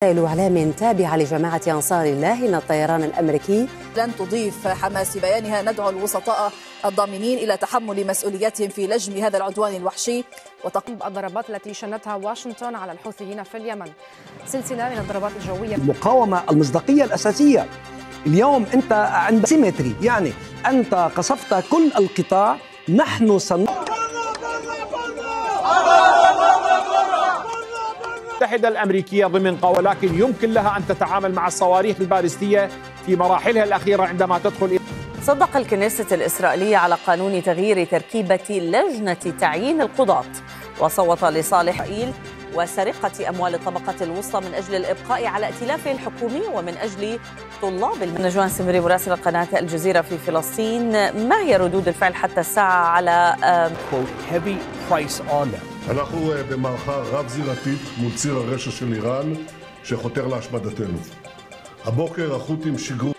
وسائل إعلام تابعة لجماعة أنصار الله إن الطيران الأمريكي لن تضيف حماس في بيانها ندعو الوسطاء الضامنين إلى تحمل مسؤولياتهم في لجم هذا العدوان الوحشي وتقلب الضربات التي شنتها واشنطن على الحوثيين في اليمن. سلسلة من الضربات الجوية. المقاومة المصداقية الأساسية اليوم أنت عند سيمتري، يعني أنت قصفت كل القطاع. نحن المتحدة الأمريكية ضمن ولكن يمكن لها أن تتعامل مع الصواريخ البالستية في مراحلها الأخيرة عندما تدخل. صدق الكنيسة الإسرائيلية على قانون تغيير تركيبة لجنة تعيين القضاة، وصوت لصالح إسرائيل وسرقة أموال الطبقة الوسطى من أجل الإبقاء على ائتلافه الحكومي ومن أجل طلاب. نجوان سمري مراسل قناة الجزيرة في فلسطين، ما هي ردود الفعل حتى الساعة على אנחנו במערכה רב-זירתית מול ציר הרשע של איראן שחותר להשמדתנו. הבוקר החות'ים שיגרו.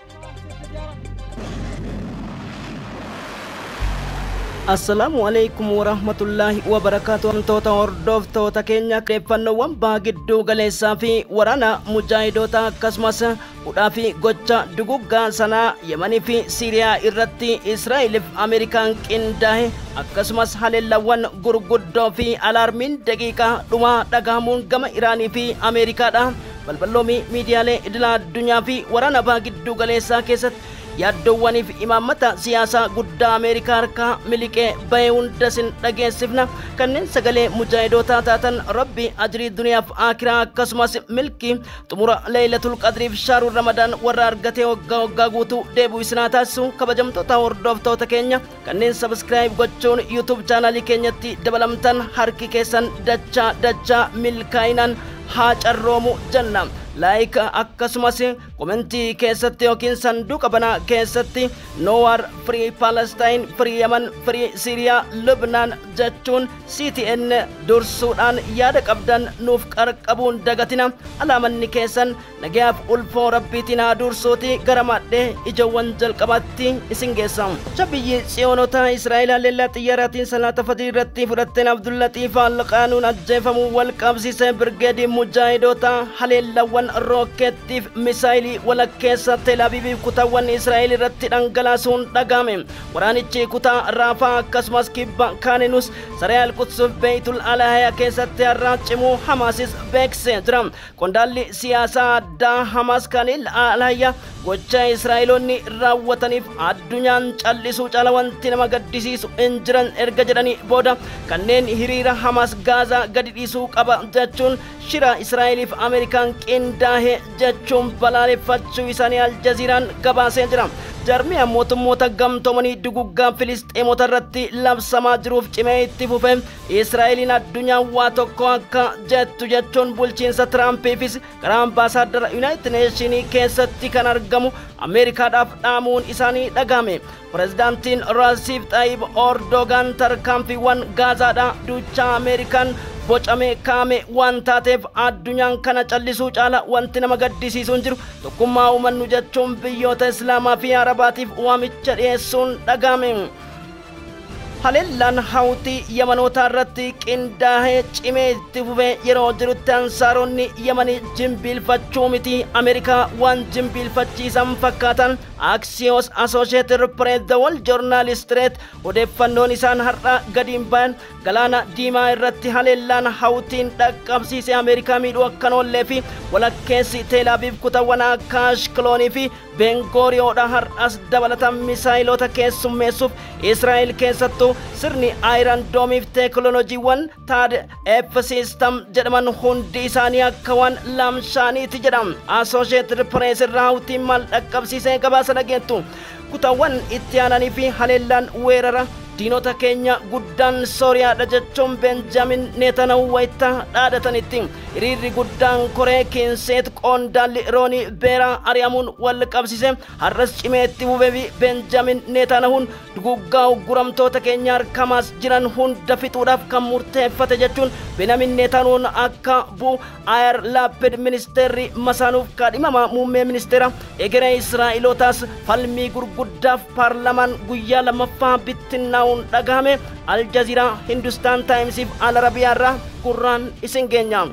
Assalamu alaikum warahmatullahi wabarakatuh. Toota hordoftoota keenya qeeffannoowwan baagiddu galeessaa fi waraana mujaahidoota akkasumas hudhaa fi gocha duguggaa sanaa Yemanii fi Siiriyaa irratti Israa'eliif Ameerikaan qindaa'e akkasumas haleellawwan gurguddoo fi alaarmiin daqiiqaa dhumaa dhagahamuun gama Iraanii fi Ameerikaadha. Balballoomii miidiyaalee idilaa addunyaa fi waraana baagiddu galeessaa keessatti yaaddoowwaniif imaammata siyaasaa guddaa Ameerikaa harkaa miliqee bahee hundasin dhageessifna. Kanneen sagalee mujaahidoota taatan Rabbi ajrii duniyaaf aakiraa akkasumas milkii xumura Laylatul Qadriif shaaruu Ramadaan warra argatee waggaa guutuu deebi'u isinaa taasisu. Kabajamtoota hordoftoota keenya kanneen sabskiraayib gochuun yuutuub chaanaalii keenyatti dabalamtan harki keessan dachaa milkaa'inaan haa carroomu jenna. Like akkasumas komentii keessatti yookiin sanduuqa banaa keessatti No War Free Palestine, Free Yemen, Free Syria, Lebanon jechuun CTN dursuudhaan yaada qabdan nuuf qarqabuun dagatina. Alaamanni keessan nagayaaf ulfoo rabbiitiin haa dursuuti gara madhee ijoowwan jalqabaatti isin geessa. Biyyi tsiyoonota Israa'el haleellaa xiyyaaraatiin salaata fajrii irratti fudhatteen Abdullatiif Alqaanuun ajjeefamuu wal qabsiisee birgeedii mujaahidoota haleellawwan rokkeettiif misaayilii walakkeessa Tel Aviiviif kutaawwan Israa'el irratti dhangalaasuun dhagahame. Waraanichi kutaa Raafaa akkasumas kibba Kaanenus Saree Alqudsuf Beeytul Alaayaa keessatti har'aa cimuu Hamaasis beeksisee jira. Qondaalli siyaasaa addaa Hamaas Kaanil Alaayaa gocha Israa'eloonni raawwataniif addunyaan callisuu cala wanti nama gaddisiisu hin jiran erga jedhanii booda kanneen hiriira Hamaas Gaazaa gadi dhiisuu qaba jechuun shira Israa'eliif Ameerikaan qindaa'e jechuun balaaleffachuu isaanii Aljaziiraan gabaasee jira. Jarmiyaa mootummoota gamtoomanii duguggaa Filisxeemota irratti labsamaa jiruuf cimee itti fufe Israa'eliin addunyaan waa tokko akka jettu jechuun bulchiinsa Tiraampiifis karaa ambaasaaddara Yuunaayitid Neeshinii keessatti kan argamu Ameerikaadhaaf dhaamuun isaanii dhagahame. Pireezidaantiin Rasiif Xaayib Erdogaan tarkaanfiiwwan Gaazaadhaa duuchaa Ameerikaan bocamee kaame waan taateef addunyaan kana callisuu caala wanti nama gaddisiisu hin jiru. Tokkummaa uumannu jechuun biyyoota Islaamaa fi Arabaatiif waamicha dhiyeessuun dhagahame. Haleellaan Hawtii Yemanoota irratti qindaa'ee cimee itti fufee yeroo jirutti ansaaronni Yemanii jimbiilfachuu miti Ameerikaa waan jimbiilfachiisan fakkaatan. Axios, Associated Press, The Wall Journal Street odeeffannoon isaan har'a gadiin bayan galaana diimaa irratti haleellaan Hawtiin dhaqqabsiise Ameerikaa miidhuu akkan oollee fi walakkeessi Tel Aviv kutaawwan akka Ashkaloonii fi Bengooriyoodha har'as dabalatan misaayiloota keessummeessuuf Israa'el keessattuu sirni Iron Domeef teeknoloojiiwwan THAAD F-System jedhaman hundi isaanii akka waan lamshaaniiti jedhama. Associated Press irraa Hawtiin maal dhaqqabsiisee gabaasa dhageettu. Kutaawwan itti aananii fi haleellaan weerara diinota keenya guddaan Sooriyaadha jechuun Benjamin Netanyahu wayita dhaadhatanitti. Hiriirri guddaan Koree Kinseet qondaalli Roonii Beeraa ari'amuun wal qabsiise har'as cimee itti fufee fi Benjamin Netanyahuun duguggaa ugguramtoota keenya harkamaas jiran hunda fixuudhaaf kan murteeffate jechuun Benjamin Netanyahuun akka bu'u Yair Lapid ministeerri masaanuuf kaadhimamaa muummee ministeera egeree Israa'elootaas falmii gurguddaaf paarlamaan guyyaa lammaffaa bittinnaa'uun dhagahame. Aljaziiraa, Hindustaan Taayimsiif Al Arabiyaarraa gurraan isin geenya.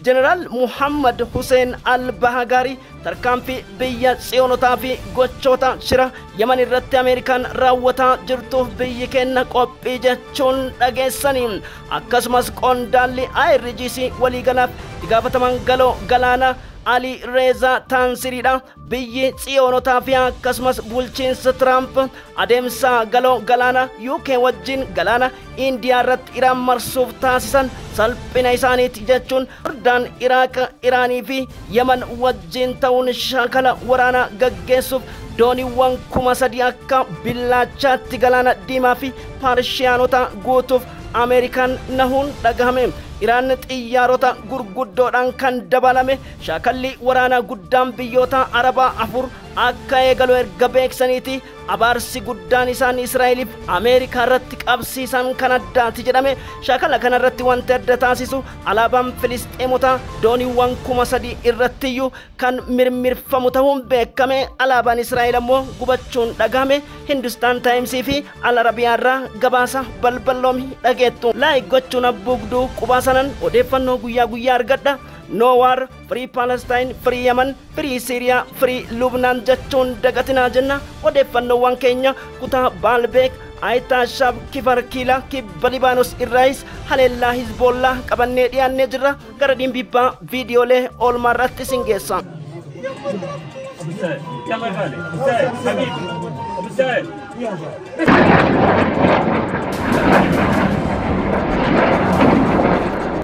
Jeneraal Muhammad Hussein Al-Bahagari tarkaanfii biyya tsiyonotaa fi gochoota shira Yaman irratti Ameerikaan raawwataa jirtuuf biyyi keenya qophii jechuun dhageessanii akkasumas qondaalli IRGC waliigalaaf itti gaafataman galoo galaana Ali Reza Tansiriidha biyyi tsiyonotaa fi akkasumas bulchiinsa Trump adeemsa galoo galaana UK wajjin galaana Indiyaa irratti Iraan marsuuf taasisan salphina isaaniiti jechuun Jordaan Iraaq Iraanii fi Yaman wajjin ta'uun shaakala waraanaa gaggeessuuf dooniiwwan 3,000 akka billaachaatti galaana diimaa fi Paarshiyaanota guutuuf Ameerikaan nahuun dhagahame. Iraan xiyyaarota gurguddoodhaan kan dabalame shaakalli waraanaa guddaan biyyoota Arabaa 4 akka eegalu erga beeksaniiti abaarsi guddaan isaan Israa'eliif Ameerikaa irratti qabsiisan kan addaati jedhame shaakala kana irratti wanti adda taasisu alaabaan Filisxeemota dooniiwwan 3,000 irrattiyyuu kan mirmirfamu ta'uun beekame alaabaan Israa'el ammoo gubachuun dhagahame Hindustaan Taayimsii fi Al Arabiyaa irraa gabaasa balballoomii dhageettu laayik gochuun abbuugduu qubaasanan odeeffannoo guyyaa guyyaa argadha. No war, free Palestine, free Yemen, free Syria, free Lebanon jechuun dagatinaa jenna odeeffannoowwan keenya kutaa Baalbeek Ayitaa Shab Kifar Kiila kibba Libaanos irraayis haleellaa Hizbollaa qabannee dhiyaannee jirra gara dhimbibbaa viidiyoolee oolmaa irratti isin geessa.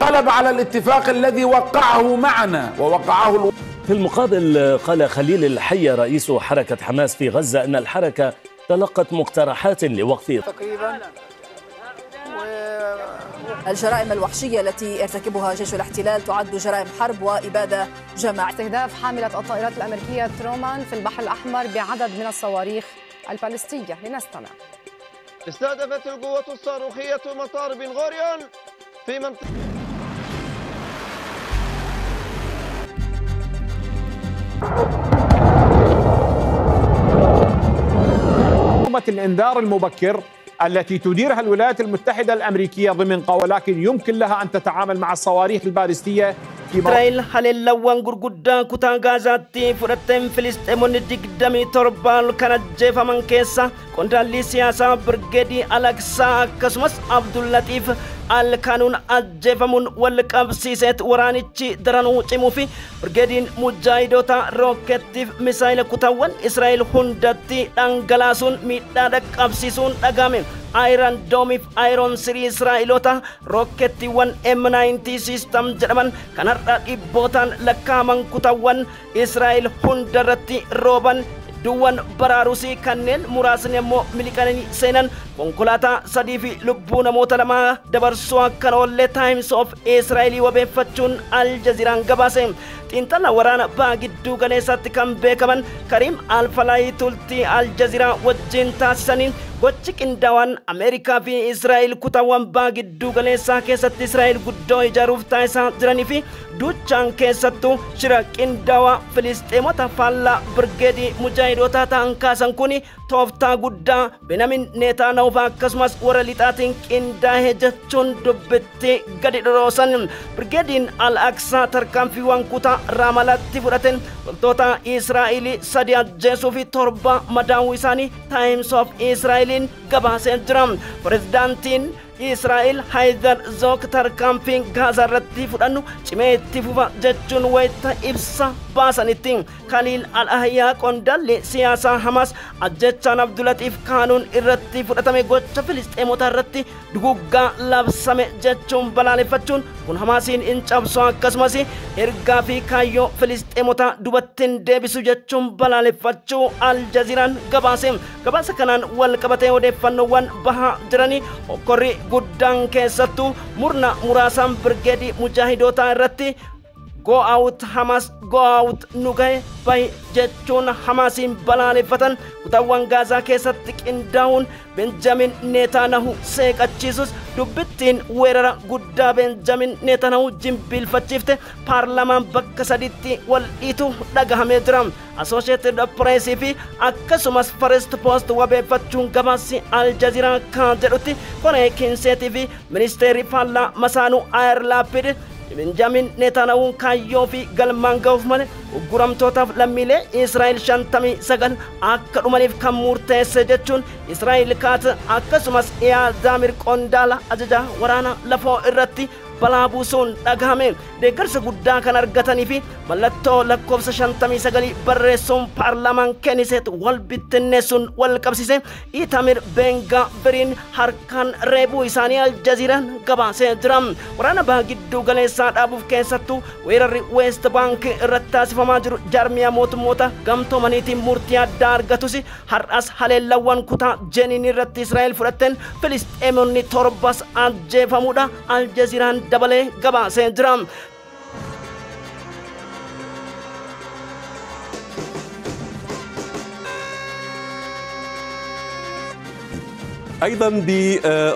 قلب على الاتفاق الذي وقعه معنا ووقعه في المقابل قال خليل الحية رئيس حركة حماس في غزة أن الحركة تلقت مقترحات لوقف تقريبا الجرائم الوحشية التي يرتكبها جيش الاحتلال تعد جرائم حرب وإبادة جماعية. استهداف حاملة الطائرات الأمريكية ترومان في البحر الأحمر بعدد من الصواريخ البالستية. لنستمع. استهدفت القوة الصاروخية مطار بن غوريون في منطقة منظومة الإنذار المبكر التي تديرها الولايات المتحدة الأمريكية ضمن ولكن يمكن لها أن تتعامل مع الصواريخ البالستية في إسرائيل haleellawwan gurguddaa kutaa Gaazaatti fudhateen Filisxeemonni 27 kan ajjeefaman keessa qondaalli siyaasaa Birgeedii Alaksaa akkasumas Abdullatiif Alkanuun ajjeefamuun wal qabsiiseet waraanichi daranuu cimuu fi Birgeediin Mujaahidoota rookeettiif misaayila kutaawwan Israa'el hundatti dhangalaasuun miidhaa dhaqqabsiisuun dhagahame. Iron Dome Iron Siri Israa'ilota rokettiiwwan M90 system jedhaman kan har'a dhibbootaan lakkaaman kutaawwan Israa'el hundarratti rooban duwwan baraarusi kanneen muraasni immoo miliqanii seenan konkolaataa sadii fi lubbuu namoota lamaa dabarsuu akka oolle Times of Israel wabeeffachuun Al Jazeeraan gabaase. xiinxala waraana ba'aa gidduu galeessaatti kan beekaman Karim Al-Falaayi tultii Al Jazeeraa wajjin taasisaniin gochi qindaawaan Ameerikaa fi Israa'el kutaawwan ba'aa gidduu galeessaa keessatti Israa'el guddoo ijaaruuf taasisaa jiranii fi duuchaan keessattuu shira qindaawaa Filisxeemota faallaa Birgeedii Mujaahidoota ta'an kaasan kuni tooftaa guddaa Benyamin Netanyaahuu akkasumas warra lixaatiin qindaa'ee jechuun dubbitti gadi dhoroosan. Birgeediin Al-Aqsaa tarkaanfiiwwan kutaa Ramalatti fudhateen loltoota Israa'el 3 ajjeesuu fi 7 madaa'uu isaanii Times of Israelin gabaasee jira. Pirezidaantiin Israa'el Haydar Zook tarkaanfiin Gaazaa irratti fudhannu cimee itti fufa jechuun wayita ibsa baasanitti. Khaliil Al-Ahyaa qondaalli siyaasaa Hamas ajjechaan Abdulatiif Kaanuun irratti fudhatame gocha Filisxeemota irratti duguggaa labsame jechuun balaaleffachuun kun Hamasiin in cabsu akkasumas ergaa fi kaayyoo Filisxeemota dubattiin deebisu jechuun balaaleffachuu Al Jazeeraan gabaase. Gabaasa kanaan wal qabatee odeeffannoowwan bahaa jiranii hokkorri guddaan keessattuu murna muraasaan Birgeedii Mujaahidoota irratti go out Hamas go out nugaye bay jechuun Hamasiin balaaleffatan kutaawwan Gaazaa keessatti qindaa'uun Benjamin Netanyaahuu seeqachiisus dubbittiin weerara guddaa Benjamin Netanyaahuu jimbilfachiifte paarlamaan bakka sadiitti wal dhiitu dhagahamee jira. Associated Press fi akkasumas First Post wabeeffachuun gabaasi Al Jazeeraa kan jedhutti Koree Kinseetii fi ministeerri faallaa Masaanuu Ayir Laapid Benjamin Netanyahuun kaayyoo fi galmaan ga'uuf malee gurgurtootaafi lammiilee Israa'el 59 akka dhumaniif kan murteesse jechuun Israa'el kaata akkasumas Zamir Qondaala ajaja waraana lafoo irratti balaa buusuun dhagahame deeggarsa guddaa kan argatanii fi mallattoo lakkoofsa 59 barreessuun paarlaamaan Keniset wal bittinneessuun wal qabsiise Itamir Ben-Gviriin harkaan reebuu isaanii Aljaziiraan gabaasee jira. Waraana baha gidduu galeessaa dhaabuuf keessattuu weerarri West Bank irratti taasifamaa jiru jaarmiyaa mootummoota gamtoomaniitiin murtii addaa argatus har'as haleellawwan kutaa Jeniin irratti Israa'el fudhatteen Filisxeemonni 7 ajjeefamuudha Aljaziiraan dabalee gabaasee jira. أيضا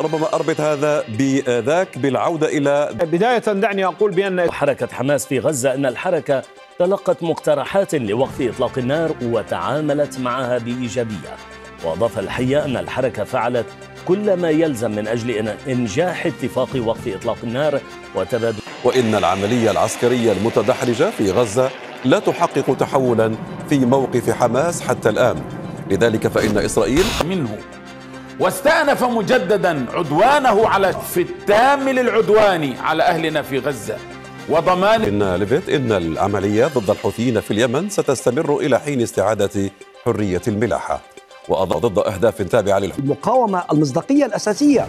ربما أربط هذا بذاك بالعودة إلى بداية دعني أقول بأن حركة حماس في غزة أن الحركة تلقت مقترحات لوقف إطلاق النار وتعاملت معها بإيجابية. وأضاف الحية أن الحركة فعلت كل ما يلزم من أجل إنجاح اتفاق وقف إطلاق النار وتبادل. وإن العملية العسكرية المتدحرجة في غزة لا تحقق تحولا في موقف حماس حتى الآن، لذلك فإن إسرائيل منه واستأنف مجددا عدوانه على في التام للعدوان على أهلنا في غزة وضمان إن ليفيت إن العملية ضد الحوثيين في اليمن ستستمر إلى حين استعادة حرية الملاحة وضد أهداف تابعة المقاومة المصداقية الأساسية.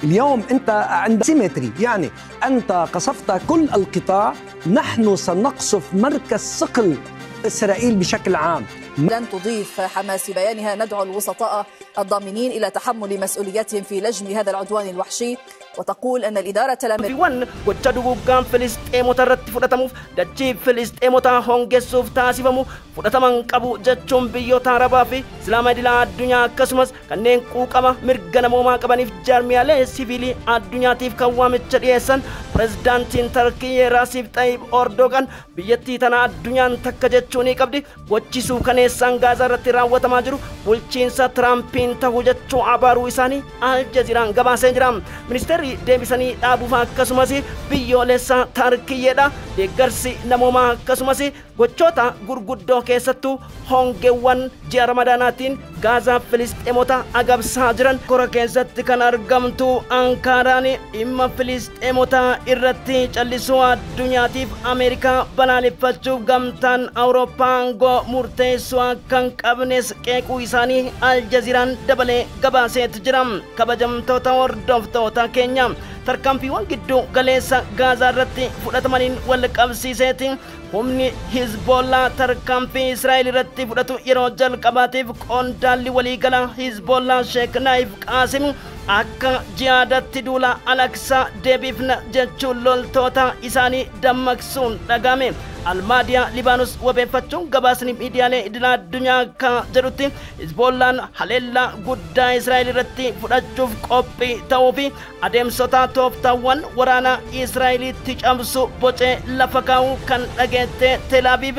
اليوم أنت عند سيمتري، يعني أنت قصفت كل القطاع، نحن سنقصف مركز صقل إسرائيل بشكل عام. لن تضيف حماس في بيانها ندعو الوسطاء الضامنين إلى تحمل مسؤولياتهم في لجم هذا العدوان الوحشي، وتقول أن الإدارة الأمريكية وتشدوغان فلسطيموتا رتي فدتموف دجي فلسطيموتا هونغسوف تاسيفمو فدتمن قبو جچون بيوتا ربا في اسلام دلا الدنيا كسمس كنين قوقما مرغنا موما قبنيف جارميالي سيفيلي الدنيا تيف كوامچ ديسن بريزيدنتين تركي راسيف طيب أردوغان بيتي تنا الدنيا تكجچوني قبدي وچيسو كنيسان غازا رتي راوتما جرو بولچينسا ترامپين تهو جچو عبارو إساني الجزيران غباسين جرام ministeerri deebisanii dhaabuuf akkasumas biyyoolessa Tarkiyyeedha deeggarsi namoomaa akkasumas gochoota gurguddoo keessattuu hongeewwan ji'a ramadaanaatiin gaazaa filisxeemota agabsaa jiran kora keessatti kan argamtu Ankaaraan dhimma filisxeemota irratti callisuu addunyaatiif Ameerikaa balaaleffachuuf gamtaan Awurooppaa aangoo murteessuu kan qabnes qeequu isaanii Aljaziiraan dabalee gabaaseet jira. Kabajamtoota hordoftoota keenya tarkaanfiiwwan gidduu galeessa gaazaa irratti fudhatamaniin wal qabsiiseeti humni Hizbollaa tarkaanfii Israa'el irratti fudhatu yeroo jalqabaatiif qondaalli waliigala Hizbollaa Sheek Naayif Qaasim akka jihaadatti duula Alaqsaa deebifna jechuun loltoota isaanii dammaqsuun dhagame. Almaadiyaa Libaanus wabeeffachuun gabaasni miidiyaalee idilaa addunyaa akka jedhutti Hizbollaan haleellaa guddaa Israa'el irratti fudhachuuf qophii ta'uu fi adeemsota tooftaawwan waraana Israa'elitti cabsu bocee lafa kaa'uu kan dhageette Tel Aviv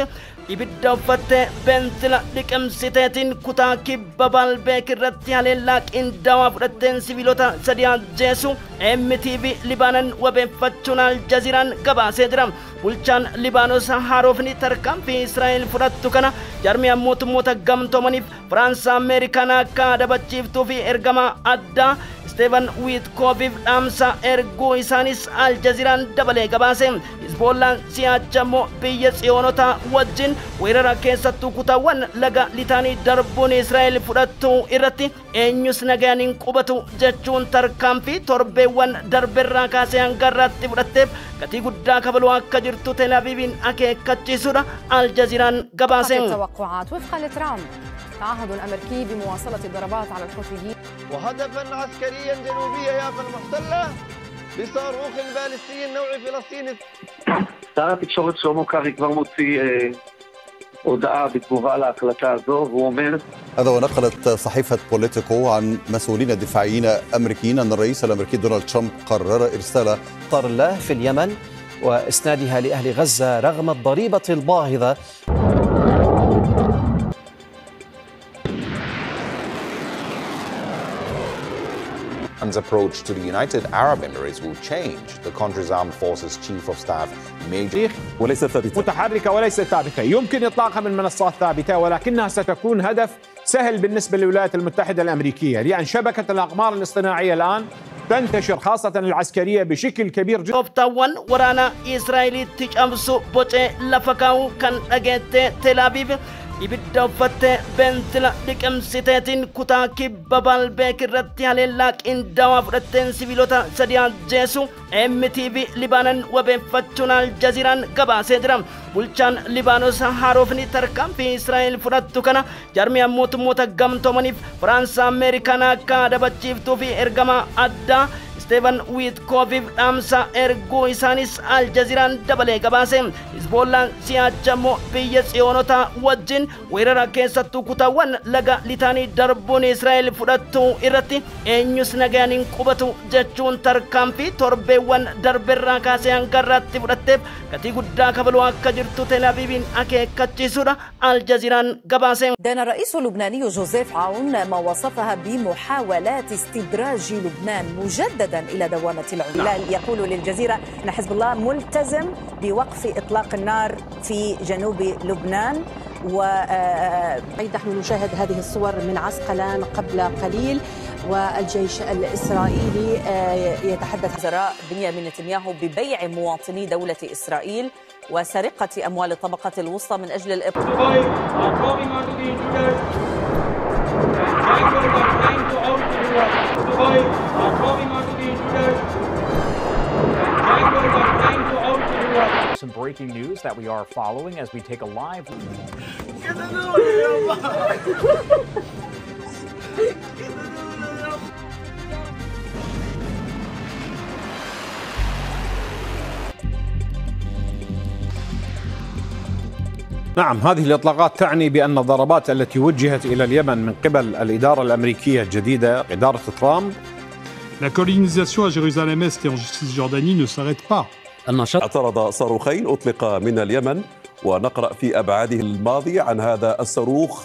ibidda uffattee beenzila liqimsiteetiin kutaa kibba Baalbeek irratti haleellaa qindaawaa fudhatteen siviilota sadii ajjeesu MTV Libaanan wabeeffachuun Aljaziiraan gabaasee jira. Bulchaan Libaanos haarofni tarkaanfii Israa'el fudhattu kana jaarmiyaan mootummoota gamtoomaniif Faransaa Ameerikaan akka dabachiiftuu fi ergama addaa Steven Witkoofiif dhaamsa erguu isaanis Aljaziiraan dabalee gabaase. Hizbollaan si'aachammoo biyya tsiyoonota wajjin weerara keessattuu kutaawwan laga litaanii darbuun Israa'el fudhattu irratti eenyus nagaan hin qubatu jechuun tarkaanfii torbeewwan darberraa kaasee hanga irratti fudhatteef gatii guddaa kabaluu akka jirtu Tel Aviivin akeekkachiisuudha Aljaziiraan gabaase. التوقعات وفقا لترامب تعهد أمريكي بمواصلة الضربات على الحوثيين وهدفا عسكريا جنوبية يافا المحتلة بصاروخ باليستي نوعي فلسطيني. שר התקשורת שלמה קרעי כבר מוציא הודעה בתגובה להקלטה הזו והוא אומר هذا ونقلت صحيفة بوليتيكو عن مسؤولين دفاعيين أمريكيين أن الرئيس الأمريكي دونالد ترامب قرر إرسال طار الله في اليمن وإسنادها لأهل غزة رغم الضريبة الباهظة. Trump's approach to the United Arab Emirates will change. The country's armed forces chief of staff Major وليس ثابتة متحركة وليست ثابتة، يمكن إطلاقها من منصات ثابتة ولكنها ستكون هدف سهل بالنسبة للولايات المتحدة الأمريكية، لأن شبكة الأقمار الاصطناعية الآن تنتشر خاصة العسكرية بشكل كبير جدا. Tooftaawwan waraana Israa'elitti cabsu bocee lafa kaa'uu kan dhageette Tel Aviv ibidda uffattee beentila liqimsiteetiin kutaa kibba Baalbeek irratti haleellaa qindaawaa fudhatteen siviilota sadii ajjeesu MTV Libaanon wabeeffachuun Aljaziiraan gabaasee jira. Bulchaan Libaanos haarofni tarkaanfii Israa'el fudhattu kana jarmiyaan mootummoota gamtoomaniif Faransaa Ameerikaan akka dabachiiftuu fi ergama addaa Steven Witkoviif dhaamsa erguu isaanis Aljaziiraan dabalee gabaase. Hizboollaan si'acha immoo biyya tsiyoonota wajjin weerara keessattuu kutaawwan laga litaanii darbuun Israa'el fudhattu irratti eenyus nagaan hin qubatu jechuun tarkaanfii torbeewwan darberraa kaasee hanga irratti fudhatteef gatii guddaa kabaluu akka jirtu Tel Aviiviin akeekkachiisuudha Aljaziiraan gabaase. دان الرئيس اللبناني جوزيف عون ما وصفها بمحاولات استدراج لبنان مجددا إلى دوامة العمال. يقول للجزيرة أن حزب الله ملتزم بوقف إطلاق النار في جنوب لبنان. نحن نشاهد هذه الصور من عسقلان قبل قليل والجيش الإسرائيلي يتحدث. وزراء بنيامين نتنياهو ببيع مواطني دولة إسرائيل وسرقة أموال الطبقة الوسطى من أجل الإبقاء. Some breaking news that we are following as we take a live. نعم، هذه الإطلاقات تعني بأن الضربات التي وجهت إلى اليمن من قبل الإدارة الأمريكية الجديدة إدارة ترامب. La colonisation à Jérusalem-Est et en Cisjordanie ne s'arrête pas. اعترض صاروخين أطلق من اليمن ونقرأ في أبعاده الماضية عن هذا الصاروخ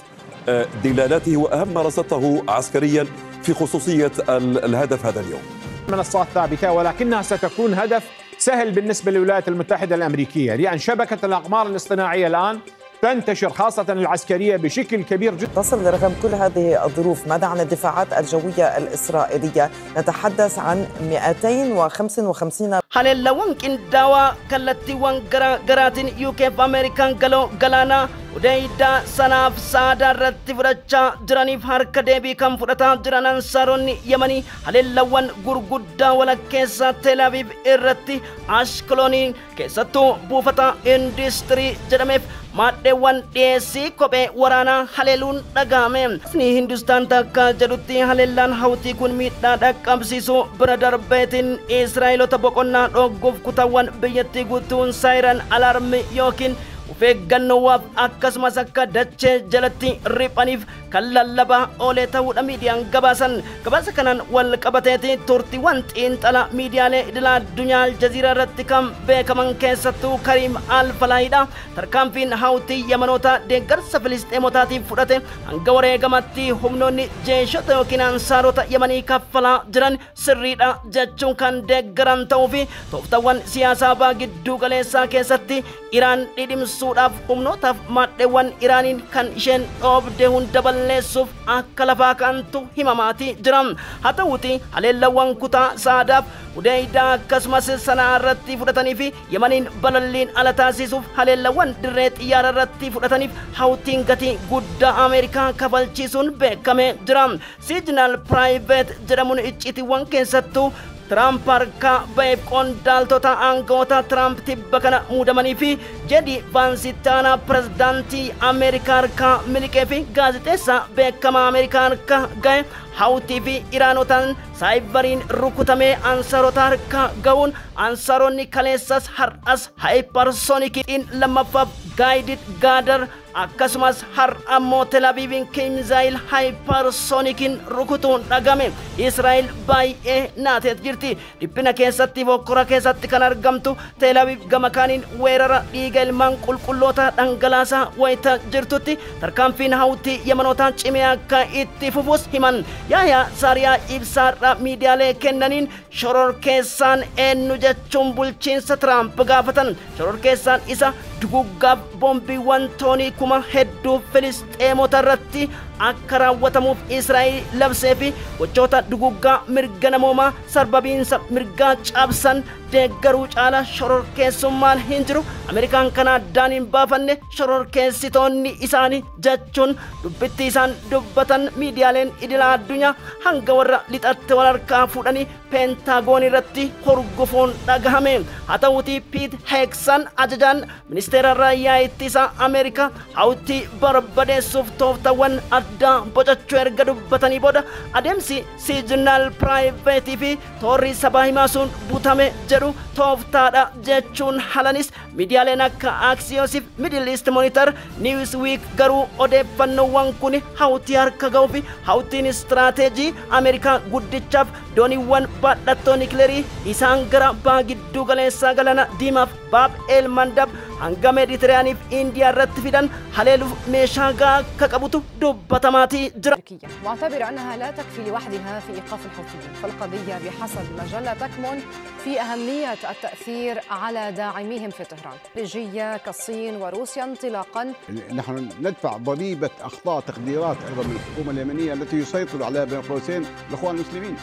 دلالاته وأهم ما رصدته عسكريا في خصوصية الهدف هذا اليوم. منصات ثابتة ولكنها ستكون هدف سهل بالنسبة للولايات المتحدة الأمريكية، لأن شبكة الأقمار الاصطناعية الآن تنتشر خاصة العسكرية بشكل كبير جدا. تصل رغم كل هذه الظروف. ماذا عن الدفاعات الجوية الإسرائيلية؟ نتحدث عن 255 haleellawwan qindaawaa kallattiiwwan garaagaraatiin UK fi Ameerikaan galoo galaanaa udaydaa sanaaf saadaa irratti fudhachaa jiraniif harka deebii kan fudhataa jiran ansaaronni Yemanii haleellawwan gurguddaa walakkeessaa Tel Aviv irratti Ashkelonii keessattuu buufata industirii jedhameef maadheewwan dhiyeessii kophee waraanaa haleeluun dhagahame. Sni Hindustaan takka jedhutti haleellaan hawtii kun miidhaa dhaqqabsiisuu bira darbeetiin Israa'eelota boqonnaa dhogguuf kutaawwan biyyattii guutuun saayiran alaarmii yookiin ufeeggannoowwaaf akkasumas akka dachee jalatti riphaniif kan lallabaa oolee ta'uudha miidiyaan gabaasan. Gabaasa kanaan wal qabateeti turtiiwwan xiinxala miidiyaalee idil addunyaa Aljaziiraa irratti kan beekaman keessattuu Kariim Alfalaayidha. Tarkaanfiin hawtii Yemanoota deeggarsa Filisxeemotaatiif fudhate hanga wareegamatti humnoonni jeeshota yookiin ansaarota Yemanii kaffalaa jiran sirriidha jechuun kan deeggaran ta'uu fi tooftaawwan siyaasaa baa gidduu galeessaa keessatti Iraan dhidhimsuudhaaf humnootaaf maadheewwan Iraaniin kan isheen dhoobde hunda balleessuuf akka lafaa kantu himamaatii jira. Haa ta'uuti haleellawwan kutaa saadaaf udaydaa akkasumas sanaa irratti fudhatanii fi Yemaniin balalliin ala taasisuuf haleellawwan dirree xiyyaara irratti fudhataniif hawtiin gatii guddaa Ameerikaa kafalchiisuun beekamee jira. Signal Private jedhamuun iccitiiwwan keessattuu Trump harka baheef qondaaltota aangawoota Trump tibba kana muudamanii fi jedhi Vansitaana pirezidaantii Ameerikaa harka miliqee fi gaazexeessaa beekamaa Ameerikaa harka gahe hawtii fi Iraanotaan saayibariin rukutamee ansaarota harka ga'uun ansaaronni kaleessas har'as haayiparsonikiin lammaffaaf gaayidid gaadar akkasumas har ammoo Telaaviiviin misaayil haayipaarsoonikiin rukutuun dhagame. Israa'el baay'ee naateet jirti. Dhiphina keessatti bokkora keessatti kan argamtu Telaaviiv gama kaaniin weerara dhiiga ilmaan qulqulloota dhangalaasaa wayita jirtutti tarkaanfiin hawtii Yemenootaan cimee akka itti fufus himan. Yahyaa Saariyaa ibsaadha miidiyaalee kennaniin shororkeessaan eenyu jechuun bulchiinsa Tiraamp gaafatan. Shororkeessaan isa duguggaaf boombiiwwan toonii kuma hedduu Filisxeemota irratti akka raawwatamuuf Israa'el labsee fi gochoota duguggaa mirga namoomaa sarbabiinsa mirgaa cabsan deeggaruu caala shororkeessummaan hin jiru. Ameerikaan kana addaan hin baafanne shororkeessitoonni isaanii jechuun dubbitti isaan dubbatan miidiyaaleen idila addunyaa hanga warra lixatte wal harkaa fuudhanii peentaagoon irratti horgufuun dhagahame. Haa ta'uutii Piit Heeksan ajajaan ministeera raayyaa ittisa Ameerikaa hawtii barbadeessuuf tooftawwan addaa bocachuu erga dubbatanii booda adeemsi siijinaal piraayiveetii fi toorri sabaa himaa sun butame jedhu tooftaadha jechuun halanis miidiyaaleen akka Axios, Middle East Monitor, Newsweek garuu odeeffannoowwan kun hawtii harka ga'uu fi hawtiin istiraateejii Ameerikaa guddichaaf dooniiwwan badhattoo nikileerii isaan gara baha giddu galeessaa galaana diimaaf baab el mandab hanga Meeditiraaniif Indiyaa irratti fidan haleeluuf meeshaa gahaa akka qabutu dubbatamaatii jira. معتبر أنها لا تكفي لوحدها في إيقاف الحوثيين، فالقضية بحسب المجلة تكمن في أهمية التأثير على داعميهم في طهران، خارجية كالصين وروسيا انطلاقا. نحن ندفع ضريبة أخطاء تقديرات أيضا من الحكومة اليمنية التي يسيطر عليها بين قوسين الإخوان المسلمين.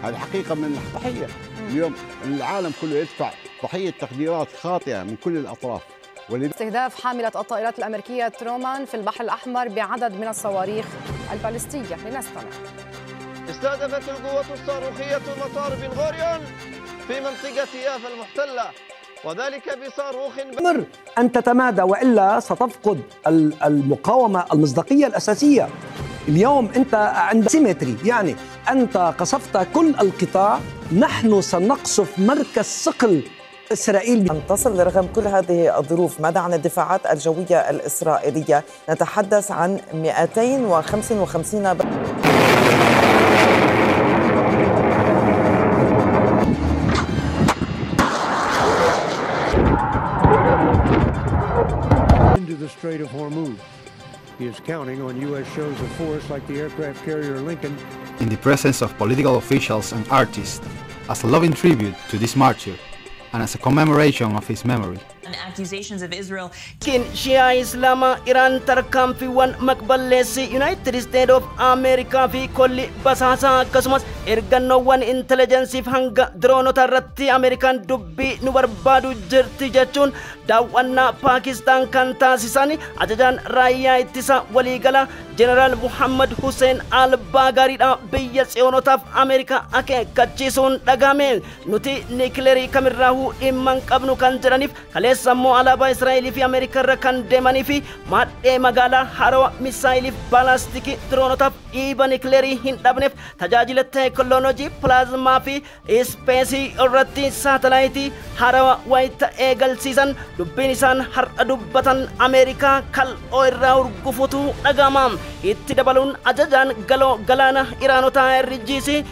هذه حقيقة من الضحية. اليوم العالم كله يدفع ضحية تقديرات خاطئة من كل الأطراف. استهداف حاملة الطائرات الأمريكية ترومان في البحر الأحمر بعدد من الصواريخ البالستية. لنستمع. استهدفت القوات الصاروخية مطار بن غوريون في منطقة يافا المحتلة وذلك بصاروخ مر أن تتمادى وإلا ستفقد المقاومة المصداقية الأساسية. اليوم أنت عند سيمتري، يعني أنت قصفت كل القطاع، نحن سنقصف مركز صقل إسرائيل. أن تصل رغم كل هذه الظروف، ماذا عن الدفاعات الجوية الإسرائيلية؟ نتحدث عن 255 into the Strait of Hormuz. He is counting on U.S. shows of force like the aircraft carrier Lincoln. In the presence of political officials and artists, as a loving tribute to this martyr and as a commemoration of his memory. Accusations of Israel. Kin Shia Islama Iran tarkaanfiiwwan maqballeessi United States of America fi kolli basaasa akkasumas ergannoowwan intelligensiif hanga droonota irratti Ameerikaan dubbii nu barbaadu jirti jechuun daawwannaa Paakistaan kan taasisan ajajaan raayyaa ittisa waliigala Jeneraal Muhammad Hussein al-Baagaariidha biyya tsiyonotaaf Ameerikaa akeekkachiisuun dhagahame. Nuti nikileerii kamirraahuu dhimma hin qabnu kan jedhaniif kaleessa sammoo alaabaa Israa'elii fi Ameerikaa irra kan deemanii fi maadhee magaalaa harawa misaayilii baalaastikii diroonotaaf dhiiba nikileerii hin dhabneef tajaajila teekinooloojii pilaazmaa fi ispeesii irratti saatalaayitii harawa wayita eegalsiisan dubbiin isaan har'a dubbatan Ameerikaa kal'oo irraa urgufutu dhagahama. Itti dabaluun ajajaan galoo galaana Iraanotaa RGC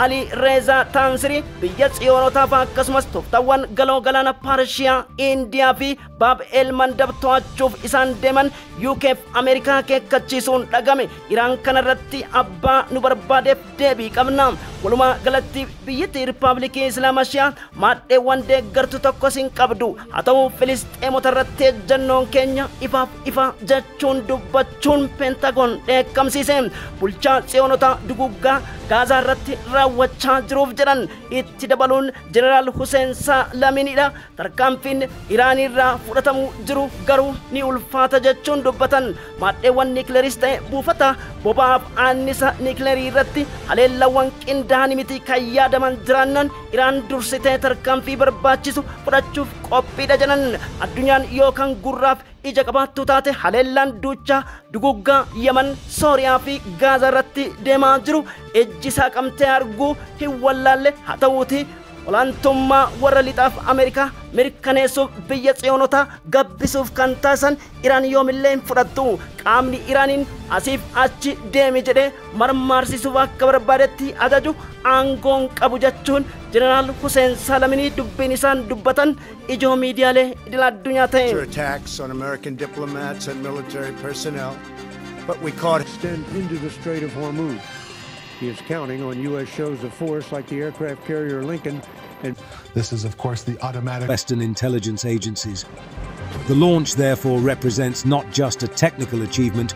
Ali Reza Tansiri biyya tsiyonotaaf akkasumas tooftaawwan galoo galaana Parshiyaa, Indiyaa fi Baab el Mandab to'achuuf isaan deeman UK fi Ameerikaa akeekkachiisuun dhagahame. Iraan kanarratti abbaa nu barbaadeef deebii qabna. Walumaa galatti biyyattii Riippaabilikii Islaamaa maadheewwan deeggartu tokkos hin qabdu. Haa ta'u Filisxeemota irratti ejjannoon keenya ifaaf ifa jechuun dubbachuun Peentagoon dheekkamsiise. Bulchaa tsiyonotaa duguggaa Gaazaa irratti raawwachaa jiruuf jedhan itti dabaluun Jeneraal Hussein Salamiinidha. Tarkaanfiin Iraan irraa fudhatamuu jiru garuu ni ulfaata jechuun dubbatan. Maadheewwan nikileeris ta'e buufata boba'aaf annisa nikileerii irratti haleellawwan qindaa'an miti kan yaadaman jiraannan Iraan dursitee tarkaanfii barbaachisu fudhachuuf qophiidha jedhan. Addunyaan yookaan gurraaf ija qabaattu taate haleellaan duuchaa duguggaa Yaman, Sooriyaa fi Gaazaa irratti deemaa jiru ejjisaa qabtee arguu hin wallaalle. Haa ta'uuti olaantummaa warra lixaaf Ameerikaa mirkaneessuuf biyya tsiyoonota gabbisuuf kan taasisan Iraan yoomillee hin fudhattu. Qaamni Iraaniin asiif achi deemi jedhee marmaarsiisuuf akka barbaadetti ajaju aangoon qabu jechuun Jeneraal Hussein Salaamii dubbiin isaan dubbatan ijoo miidiyaalee idil addunyaa ta'e. Attacks on American diplomats and military personnel, but we caught extend into the Strait of Hormuz. He is counting on U.S. shows of force like the aircraft carrier Lincoln. And this is, of course, the automatic Western intelligence agencies. The launch, therefore, represents not just a technical achievement.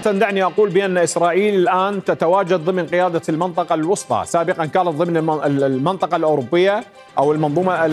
دعني أقول بأن إسرائيل الآن تتواجد ضمن قيادة المنطقة الوسطى. سابقا كانت ضمن المنطقة الأوروبية أو المنظومة